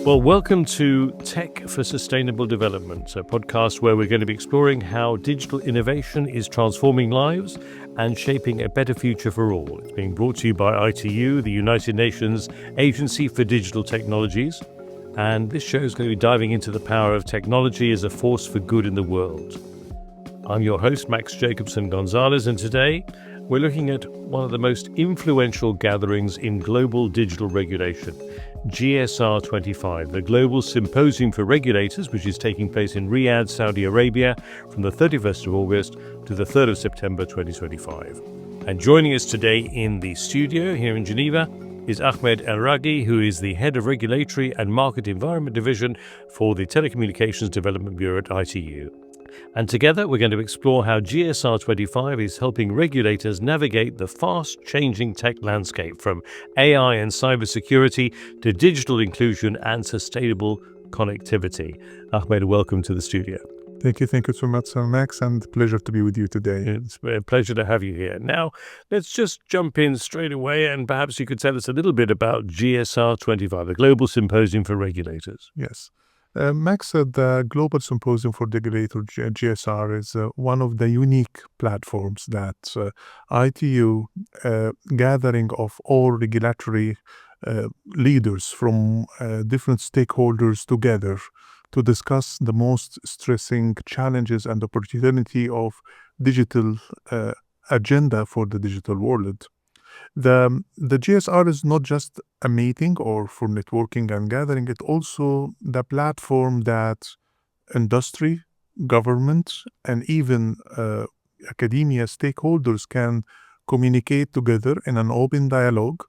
Well, welcome to Tech for Sustainable Development, a podcast where we're going to be exploring how digital innovation is transforming lives and shaping a better future for all. It's being brought to you by ITU, the United Nations Agency for Digital Technologies. And this show is going to be diving into the power of technology as a force for good in the world. I'm your host, Max Jacobson Gonzalez, and today we're looking at one of the most influential gatherings in global digital regulation, GSR 25, the Global Symposium for Regulators, which is taking place in Riyadh, Saudi Arabia, from the 31st of August to the 3rd of September 2025. And joining us today in the studio here in Geneva is Ahmed Elraghy, who is the Head of Regulatory and Market Environment Division for the Telecommunications Development Bureau at ITU. And together we're going to explore how GSR 25 is helping regulators navigate the fast-changing tech landscape from AI and cybersecurity to digital inclusion and sustainable connectivity. Ahmed, welcome to the studio. Thank you so much, Max, and pleasure to be with you today. It's a pleasure to have you here. Now, let's just jump in straight away, and perhaps you could tell us a little bit about GSR 25, the Global Symposium for Regulators. Yes. Max, the Global Symposium for Regulators, GSR, is one of the unique platforms that ITU, gathering of all regulatory leaders from different stakeholders together to discuss the most stressing challenges and opportunity of digital agenda for the digital world. The GSR is not just a meeting or for networking and gathering, it's also the platform that industry, government, and even academia stakeholders can communicate together in an open dialogue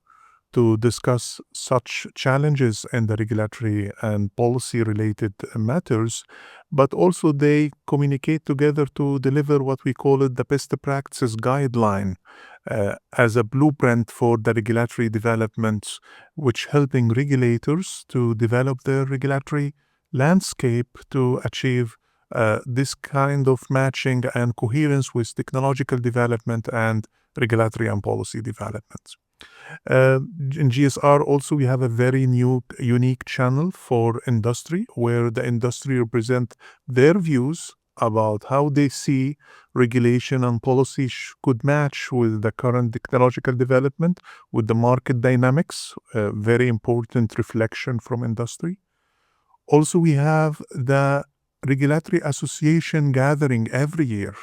to discuss such challenges in the regulatory and policy-related matters, but also they communicate together to deliver what we call it the best practices guideline as a blueprint for the regulatory development, which helping regulators to develop their regulatory landscape to achieve this kind of matching and coherence with technological development and regulatory and policy development. In GSR also we have a very unique channel for industry where the industry represent their views about how they see regulation and policy could match with the current technological development, with the market dynamics, very important reflection from industry. Also we have the Regulatory Association gathering every year.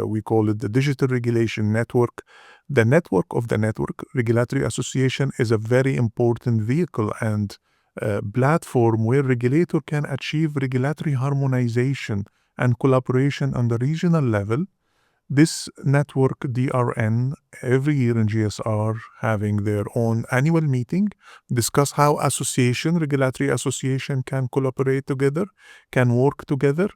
We call it the Digital Regulation Network. The network of the Network Regulatory Association is a very important vehicle and platform where regulator can achieve regulatory harmonization and collaboration on the regional level. This network, DRN, every year in GSR having their own annual meeting, discuss how regulatory association can collaborate together, can work together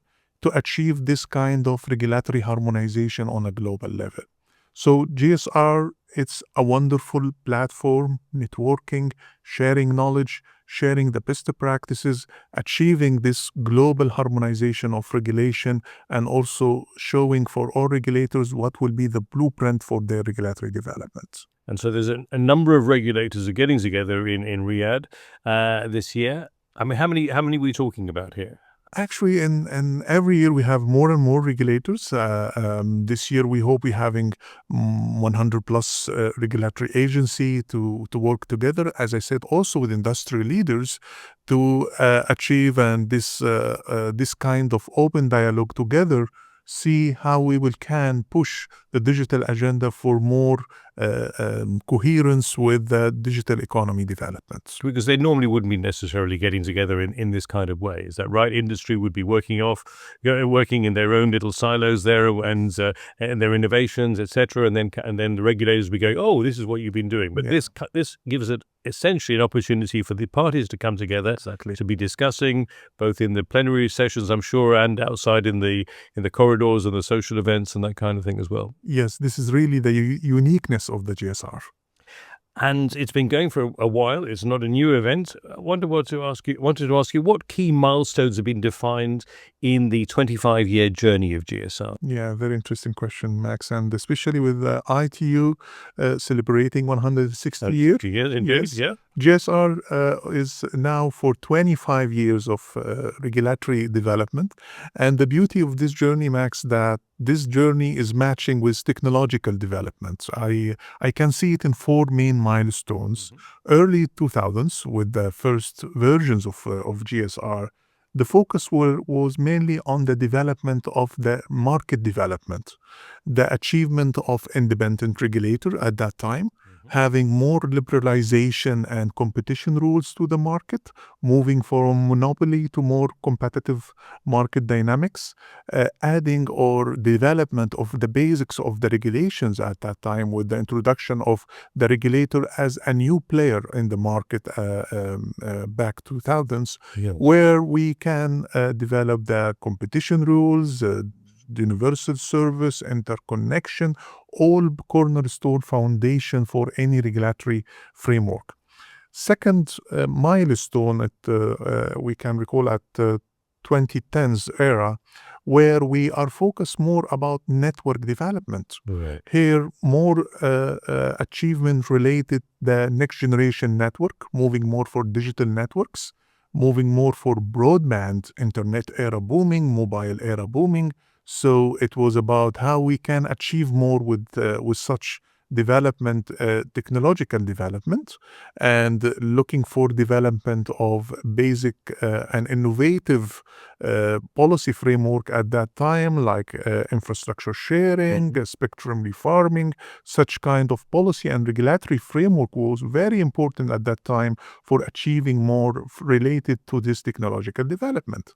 to achieve this kind of regulatory harmonization on a global level. So GSR, it's a wonderful platform, networking, sharing knowledge, sharing the best practices, achieving this global harmonization of regulation, and also showing for all regulators what will be the blueprint for their regulatory development. And so there's a number of regulators are getting together in Riyadh this year. I mean, how many are we talking about here? Actually, in every year we have more and more regulators. This year we hope we're having 100 plus regulatory agency to work together, as I said, also with industry leaders to achieve and this kind of open dialogue together, see how we can push the digital agenda for more coherence with the digital economy development. Because they normally wouldn't be necessarily getting together in this kind of way. Is that right? Industry would be working in their own little silos there and their innovations, etc. And then the regulators would be going, oh, this is what you've been doing. But this gives it essentially an opportunity for the parties to come together, exactly, to be discussing both in the plenary sessions, I'm sure, and outside in the corridors and the social events and that kind of thing as well. Yes, this is really the uniqueness of the GSR. And it's been going for a while. It's not a new event. I wanted to ask you what key milestones have been defined in the 25-year journey of GSR? Yeah, very interesting question, Max. And especially with ITU celebrating 160 years. Indeed, yes. Yeah. GSR is now for 25 years of regulatory development. And the beauty of this journey, Max, that this journey is matching with technological developments. I can see it in four main milestones. Early 2000s, with the first versions of GSR, the focus was mainly on the development of the market development, the achievement of independent regulator at that time, having more liberalization and competition rules to the market, moving from monopoly to more competitive market dynamics, adding or development of the basics of the regulations at that time with the introduction of the regulator as a new player in the market back 2000s, where we can develop the competition rules, the universal service, interconnection, all cornerstone foundation for any regulatory framework. Second milestone we can recall at 2010s era, where we are focused more about network development. Right. Here, more achievement related the next generation network, moving more for digital networks, moving more for broadband, internet era booming, mobile era booming. So it was about how we can achieve more with such development, technological development, and looking for development of basic and innovative policy framework at that time, like infrastructure sharing, spectrum refarming. Such kind of policy and regulatory framework was very important at that time for achieving more related to this technological development.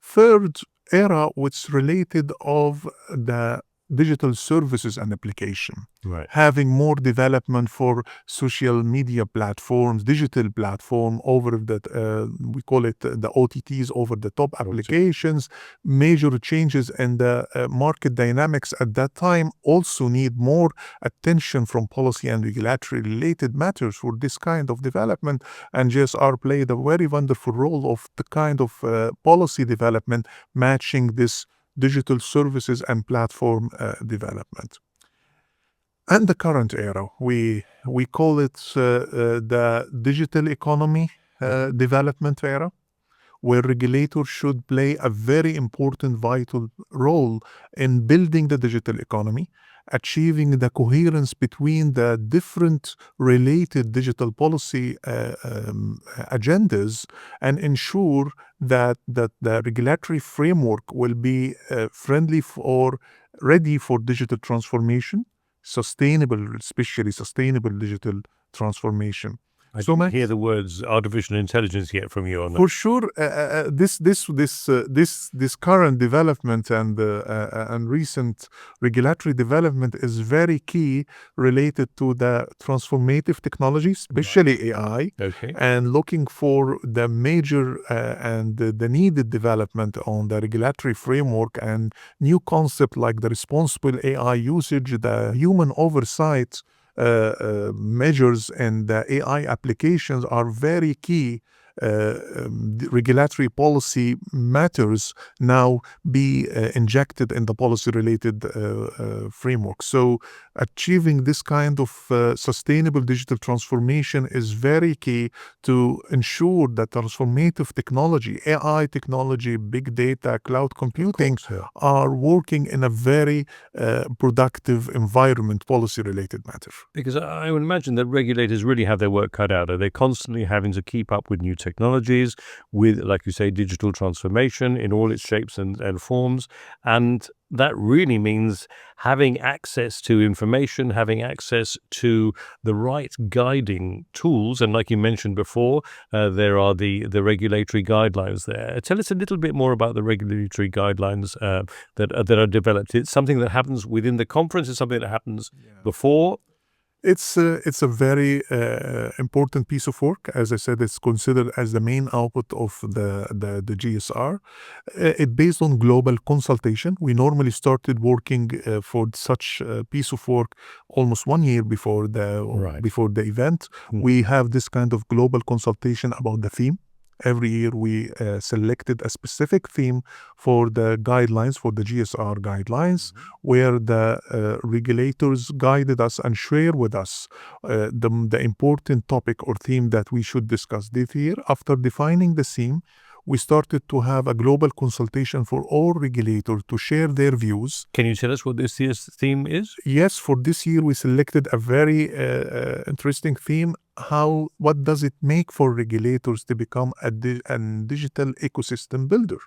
Third era, which related of the digital services and application. Right. Having more development for social media platforms, digital platform over the, we call it the OTTs, over the top applications. Major changes in the market dynamics at that time also need more attention from policy and regulatory related matters for this kind of development. And GSR played a very wonderful role of the kind of policy development matching this digital services and platform development. And the current era, we call it the digital economy development era, where regulators should play a very important, vital role in building the digital economy, achieving the coherence between the different related digital policy agendas, and ensure that the regulatory framework will be friendly for, ready for digital transformation, sustainable, especially sustainable digital transformation. I didn't hear the words artificial intelligence yet from you on that. For sure, this current development and recent regulatory development is very key related to the transformative technologies, especially AI, Okay. and looking for the major and the needed development on the regulatory framework and new concept like the responsible AI usage, the human oversight measures and the AI applications are very key. Regulatory policy matters now be injected in the policy related framework. So achieving this kind of sustainable digital transformation is very key to ensure that transformative technology, AI technology, big data, cloud computing are working in a very productive environment, policy related matter. Because I would imagine that regulators really have their work cut out. Are they constantly having to keep up with new technologies, with, like you say, digital transformation in all its shapes and forms? And that really means having access to information, having access to the right guiding tools. And like you mentioned before, there are the regulatory guidelines there. Tell us a little bit more about the regulatory guidelines that are developed. It's something that happens within the conference. It's something that happens before. It's a very important piece of work. As I said, it's considered as the main output of the GSR. It's based on global consultation. We normally started working for such a piece of work almost 1 year before the event. We have this kind of global consultation about the theme. Every year we selected a specific theme for the guidelines, for the GSR guidelines, where the regulators guided us and shared with us the important topic or theme that we should discuss this year. After defining the theme, we started to have a global consultation for all regulators to share their views. Can you tell us what this year's theme is? Yes, for this year we selected a very interesting theme. What does it make for regulators to become a digital ecosystem builder?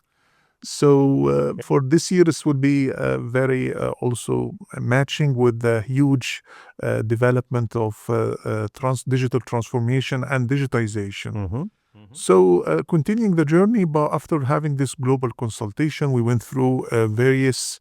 So for this year, this will be very also matching with the huge development of digital transformation and digitization. So continuing the journey, but after having this global consultation, we went through various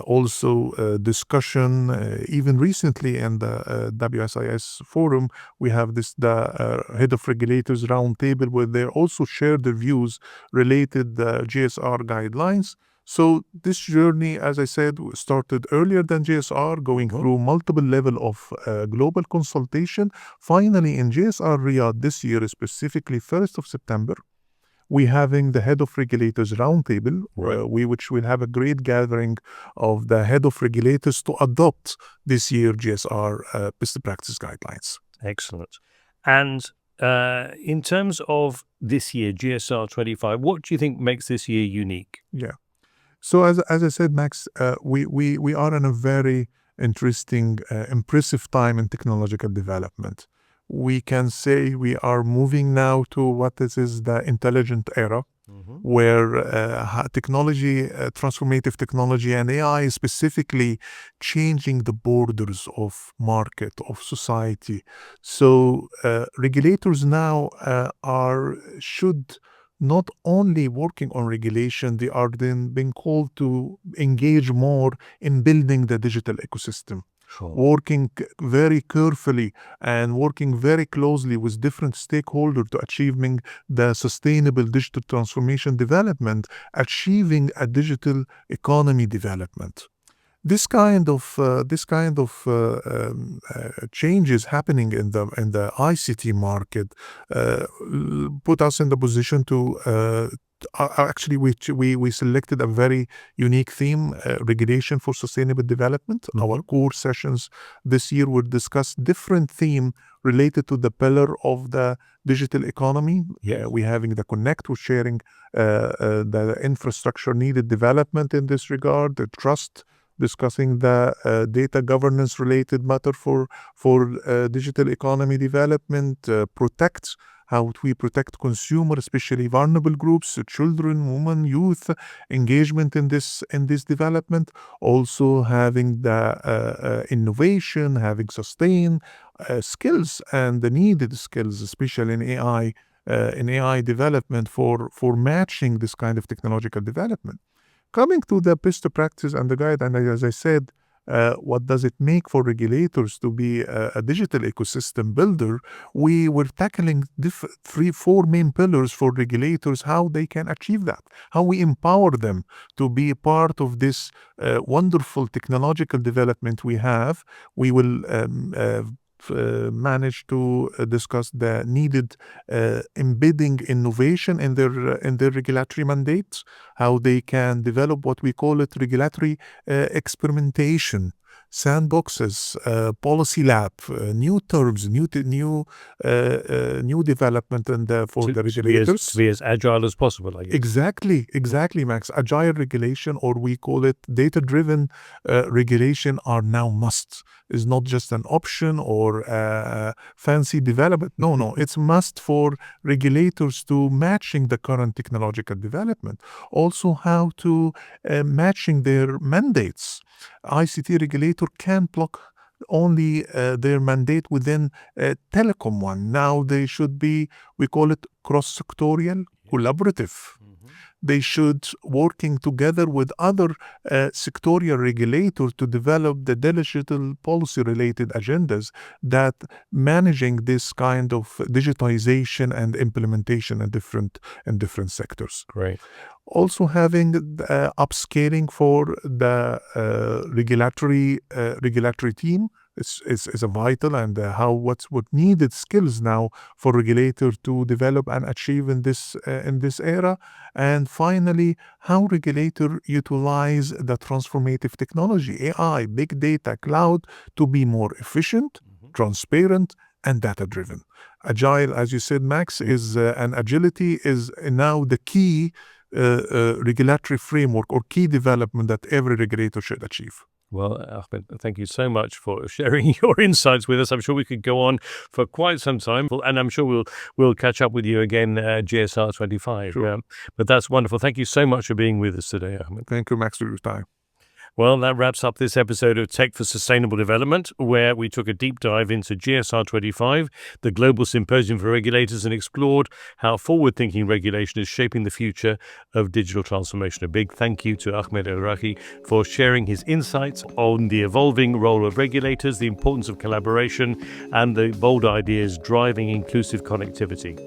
also discussion. Even recently in the WSIS forum, we have the head of regulators roundtable where they also share their views related the GSR guidelines. So this journey, as I said, started earlier than GSR, going through multiple level of global consultation. Finally, in GSR Riyadh this year, specifically 1st of September, we having the head of regulators roundtable, which will have a great gathering of the head of regulators to adopt this year GSR best practice guidelines. Excellent. And in terms of this year, GSR 25, what do you think makes this year unique? Yeah. So as I said, Max, we are in a very interesting, impressive time in technological development. We can say we are moving now to what is the intelligent era, where technology, transformative technology and AI is specifically changing the borders of market, of society. So regulators now should not only working on regulation, they are then being called to engage more in building the digital ecosystem. Working very carefully and working very closely with different stakeholders to achieving the sustainable digital transformation development, achieving a digital economy development. This kind of changes happening in the ICT market put us in the position to actually we selected a very unique theme, regulation for sustainable development. Our core sessions this year will discuss different theme related to the pillar of the digital economy. We having the connect, we're sharing the infrastructure needed development in this regard, the trust, discussing the data governance related matter for digital economy development, protect, how we protect consumer, especially vulnerable groups, children, women, youth, engagement in this development. Also having the innovation, having sustain skills and the needed skills, especially in AI development for matching this kind of technological development. Coming to the best practice and the guide, and as I said, what does it make for regulators to be a digital ecosystem builder? We were tackling 4 main pillars for regulators, how they can achieve that, how we empower them to be a part of this wonderful technological development we have. We will manage to discuss the needed embedding innovation in their regulatory mandates, how they can develop what we call it regulatory experimentation, sandboxes, policy lab, new terms, new development for the regulators. To be as agile as possible, I guess. Exactly, Max. Agile regulation, or we call it data-driven regulation, are now must. Is not just an option or fancy development. No, it's must for regulators to matching the current technological development. Also, how to matching their mandates. ICT regulator can block only their mandate within telecom one. Now they should be, we call it cross-sectorial, collaborative. They should working together with other sectorial regulators to develop the digital policy related agendas that managing this kind of digitization and implementation in different sectors. Great. Also having upscaling for the regulatory team, is a vital, and what needed skills now for regulator to develop and achieve in this era. And finally, how regulator utilize the transformative technology, AI, big data, cloud, to be more efficient, transparent, and data-driven. Agile, as you said, Max, is and agility is now the key regulatory framework or key development that every regulator should achieve. Well, Ahmed, thank you so much for sharing your insights with us. I'm sure we could go on for quite some time, and I'm sure we'll catch up with you again, GSR 25. Sure. But that's wonderful. Thank you so much for being with us today, Ahmed. Thank you, Max, for your time. Well, that wraps up this episode of Tech for Sustainable Development, where we took a deep dive into GSR 25, the Global Symposium for Regulators, and explored how forward-thinking regulation is shaping the future of digital transformation. A big thank you to Ahmed Elraghy for sharing his insights on the evolving role of regulators, the importance of collaboration, and the bold ideas driving inclusive connectivity.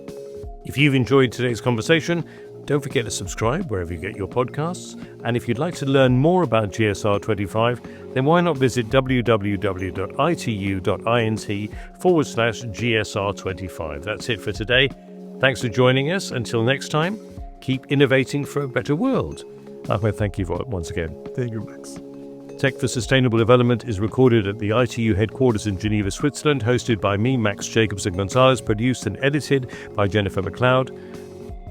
If you've enjoyed today's conversation, don't forget to subscribe wherever you get your podcasts. And if you'd like to learn more about GSR 25, then why not visit www.itu.int/GSR 25. That's it for today. Thanks for joining us. Until next time, keep innovating for a better world. Ahmed, thank you once again. Thank you, Max. Tech for Sustainable Development is recorded at the ITU headquarters in Geneva, Switzerland, hosted by me, Max Jacobson-Gonzalez, produced and edited by Jennifer McLeod,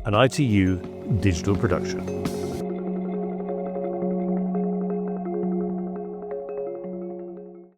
an ITU digital production.